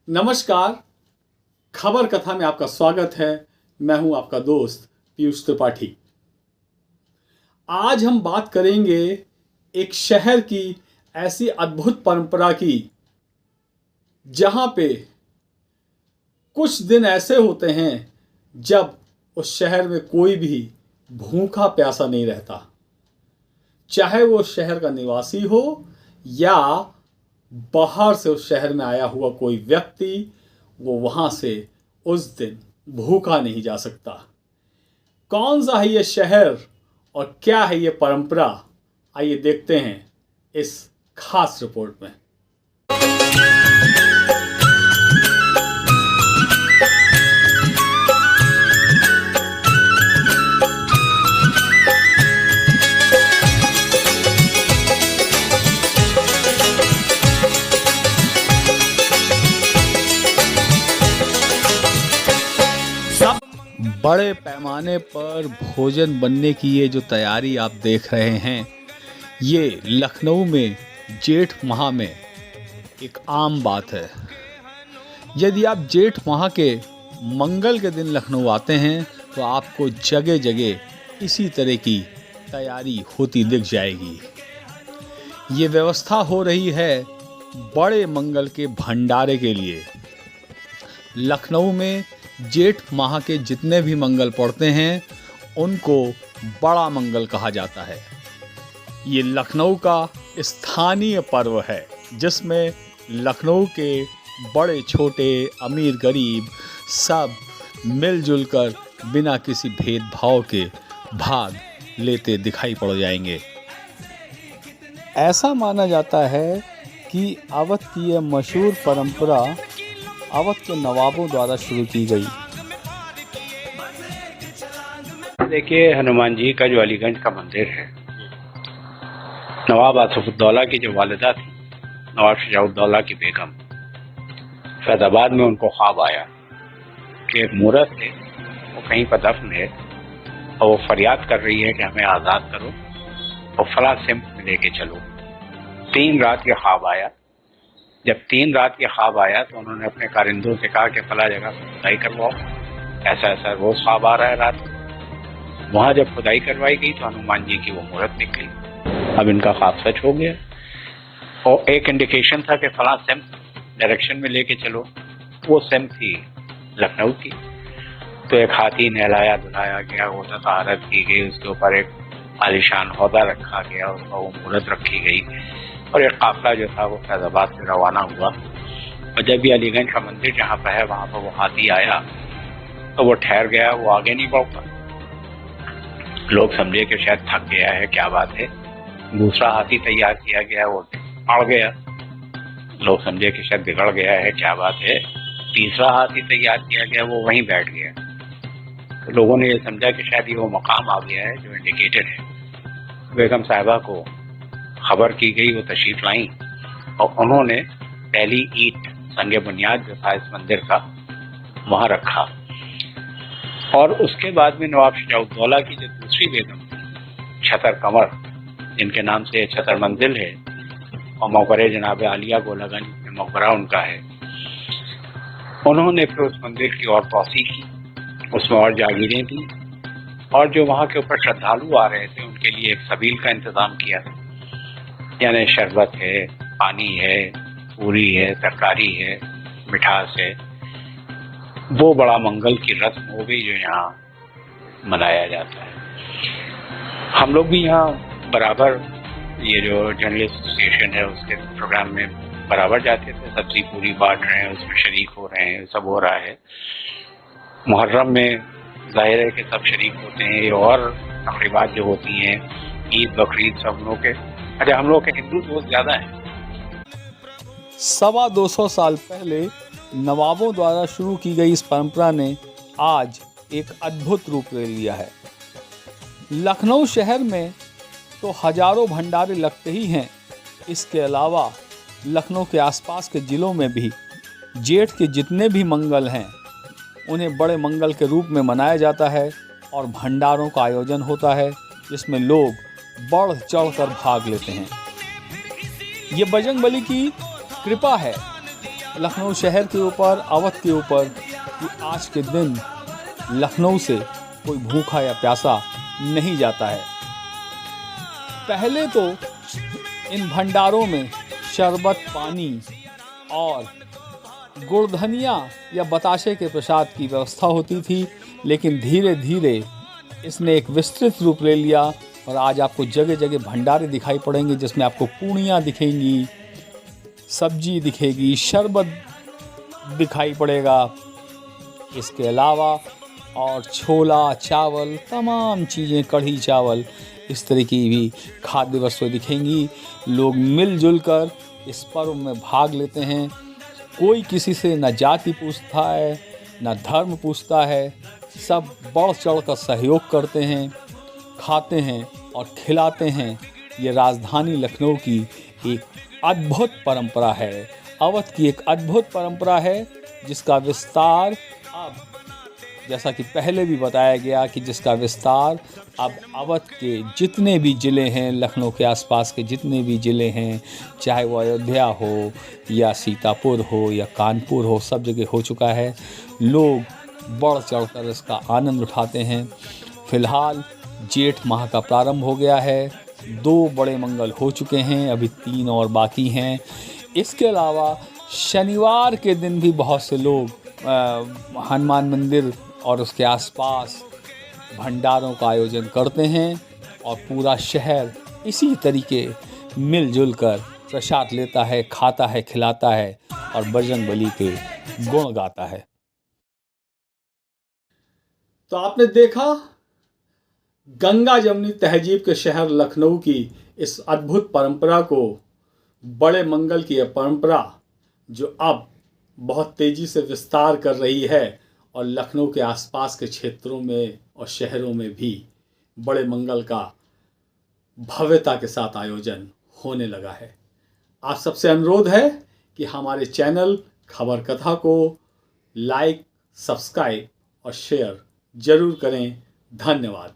नमस्कार, खबर कथा में आपका स्वागत है। मैं हूं आपका दोस्त पीयूष त्रिपाठी। आज हम बात करेंगे एक शहर की ऐसी अद्भुत परंपरा की जहां पे कुछ दिन ऐसे होते हैं जब उस शहर में कोई भी भूखा प्यासा नहीं रहता, चाहे वो शहर का निवासी हो या बाहर से उस शहर में आया हुआ कोई व्यक्ति, वो वहां से उस दिन भूखा नहीं जा सकता। कौन सा है ये शहर और क्या है ये परंपरा, आइए देखते हैं इस खास रिपोर्ट में। बड़े पैमाने पर भोजन बनने की ये जो तैयारी आप देख रहे हैं, ये लखनऊ में जेठ माह में एक आम बात है। यदि आप जेठ माह के मंगल के दिन लखनऊ आते हैं तो आपको जगह जगह इसी तरह की तैयारी होती दिख जाएगी। ये व्यवस्था हो रही है बड़े मंगल के भंडारे के लिए। लखनऊ में जेठ माह के जितने भी मंगल पड़ते हैं उनको बड़ा मंगल कहा जाता है। ये लखनऊ का स्थानीय पर्व है जिसमें लखनऊ के बड़े छोटे अमीर गरीब सब मिलजुल कर बिना किसी भेदभाव के भाग लेते दिखाई पड़ जाएंगे। ऐसा माना जाता है कि अवध की यह मशहूर परंपरा अवध के नवाबों द्वारा शुरू की गई। देखिए, हनुमान जी का जो अलीगंज का मंदिर है, नवाब आसिफउद्दौला की जो वालिदा थी, नवाब शुजाउद्दौला की बेगम, फैजाबाद में उनको ख्वाब आया कि एक मूरत है वो कहीं पर दफन है और वो फरियाद कर रही है कि हमें आज़ाद करो और फला सिम्त में लेके चलो। 3 रात ये ख्वाब आया। जब 3 रात ये ख्वाब आया तो उन्होंने अपने कारिंदों से कहा कि फला जगह खुदाई करवाओ, ऐसा ऐसा रोज ख्वाब आ रहा है रात। वहाँ जब खुदाई करवाई गई तो हनुमान जी की वो मूर्त निकली। अब इनका ख्वाब सच हो गया और एक इंडिकेशन था कि फला सेम डायरेक्शन में लेके चलो। वो सेम थी लखनऊ की। तो एक हाथी नहलाया धुलाया गया, वो तहारत की गई, उसके ऊपर एक आलिशान हौदा रखा गया, उसका वो मूर्त रखी गई और एक काफिला जो था वो फैजाबाद से रवाना हुआ। और जब भी अलीगंज का मंदिर जहाँ पर है वहाँ पर वो हाथी आया तो वो ठहर गया, वो आगे नहीं बढ़ पाया। लोग समझे कि शायद थक गया है, क्या बात है। दूसरा हाथी तैयार किया गया, वो अड़ गया। लोग समझे कि शायद बिगड़ गया है, क्या बात है। तीसरा हाथी तैयार किया गया, वो वहीं बैठ गया। तो लोगों ने ये समझा कि शायद ये वो मकाम आ गया है जो इंडिकेटेड है। बेगम साहिबा को खबर की गई, वो तशरीफ लाई और उन्होंने पहली ईंट संगे बुनियाद जो था इस मंदिर का वहाँ रखा। और उसके बाद में नवाब शुजाउद्दौला की जो दूसरी बेगम थी छतर कमर, जिनके नाम से छतर मंजिल है और मकबरे जनाब आलिया गोलागंज में मकबरा उनका है, उन्होंने फिर उस मंदिर की और तौसी की, उसमें और जागीरें दी और जो वहाँ के ऊपर श्रद्धालु आ रहे थे उनके लिए एक सबील का इंतज़ाम किया। यानी शरबत है, पानी है, पूरी है, तरकारी है, मिठास है। वो बड़ा मंगल की रस्म हो गई जो यहाँ मनाया जाता है। हम लोग भी यहाँ बराबर ये जो जर्नलिस्ट एसोसिएशन है उसके प्रोग्राम में बराबर जाते थे, सब्जी पूरी बांट रहे हैं, उसमें शरीक हो रहे हैं, सब हो रहा है। मुहर्रम में जाहिर है कि सब शरीक होते हैं। ये और तकरीबात जो होती हैं, ईद बकरीद, सब लोग के, अरे हम लोग के हिंदू दोस्त ज़्यादा हैं। 250 साल पहले नवाबों द्वारा शुरू की गई इस परंपरा ने आज एक अद्भुत रूप ले लिया है। लखनऊ शहर में तो हजारों भंडारे लगते ही हैं। इसके अलावा लखनऊ के आसपास के ज़िलों में भी जेठ के जितने भी मंगल हैं उन्हें बड़े मंगल के रूप में मनाया जाता है और भंडारों का आयोजन होता है जिसमें लोग बढ़ चढ़ कर भाग लेते हैं। ये बजरंगबली की कृपा है लखनऊ शहर के ऊपर, अवध के ऊपर, कि आज के दिन लखनऊ से कोई भूखा या प्यासा नहीं जाता है। पहले तो इन भंडारों में शरबत, पानी और गुड़धनिया या बताशे के प्रसाद की व्यवस्था होती थी, लेकिन धीरे धीरे इसने एक विस्तृत रूप ले लिया और आज आपको जगह जगह भंडारे दिखाई पड़ेंगे जिसमें आपको पूड़ियाँ दिखेंगी, सब्जी दिखेगी, शरबत दिखाई पड़ेगा। इसके अलावा और छोला, चावल, तमाम चीज़ें, कढ़ी चावल, इस तरह की भी खाद्य वस्तुएं दिखेंगी। लोग मिलजुल कर इस पर्व में भाग लेते हैं। कोई किसी से न जाति पूछता है न धर्म पूछता है, सब बढ़ चढ़ कर सहयोग करते हैं, खाते हैं और खिलाते हैं। ये राजधानी लखनऊ की एक अद्भुत परंपरा है, अवध की एक अद्भुत परंपरा है जिसका विस्तार अब, जैसा कि पहले भी बताया गया, कि जिसका विस्तार अब अवध के जितने भी ज़िले हैं, लखनऊ के आसपास के जितने भी ज़िले हैं, चाहे वो अयोध्या हो या सीतापुर हो या कानपुर हो, सब जगह हो चुका है। लोग बढ़ चढ़कर इसका आनंद उठाते हैं। फिलहाल जेठ माह का प्रारंभ हो गया है, 2 बड़े मंगल हो चुके हैं, अभी 3 और बाकी हैं। इसके अलावा शनिवार के दिन भी बहुत से लोग हनुमान मंदिर और उसके आसपास भंडारों का आयोजन करते हैं और पूरा शहर इसी तरीके मिलजुल कर प्रसाद लेता है, खाता है, खिलाता है और बजरंगबली के गुण गाता है। तो आपने देखा गंगा जमुनी तहजीब के शहर लखनऊ की इस अद्भुत परंपरा को, बड़े मंगल की यह परंपरा जो अब बहुत तेज़ी से विस्तार कर रही है और लखनऊ के आसपास के क्षेत्रों में और शहरों में भी बड़े मंगल का भव्यता के साथ आयोजन होने लगा है। आप सबसे अनुरोध है कि हमारे चैनल खबर कथा को लाइक, सब्सक्राइब और शेयर जरूर करें। धन्यवाद।